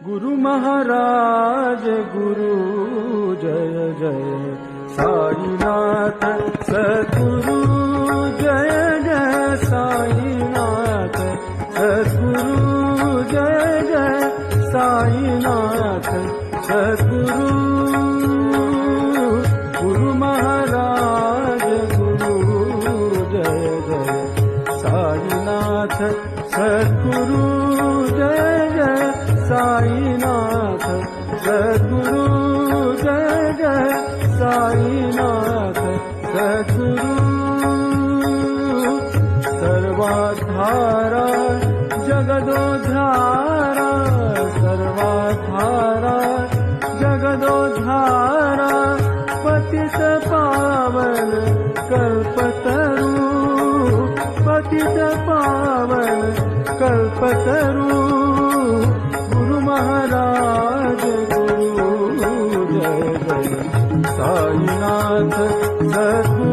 गुरु महाराज गुरु जय जय साईनाथ सद्गुरु जय जय साईनाथ सद्गुरु जय जय साईनाथ सद्गुरु गुरु महाराज गुरु जय जय साईनाथ सद्गुरु जय जय साईनाथ सद्गुरु जय जय साईनाथ सद्गुरु सर्वाधारा जगदोद्धारा सर्वाधारा जगदोद्धारा पतित पावन कल्पतरु पतित पावन कल्पतरु गुरु महाराज गुरु जय जय साईनाथ सद्गुरु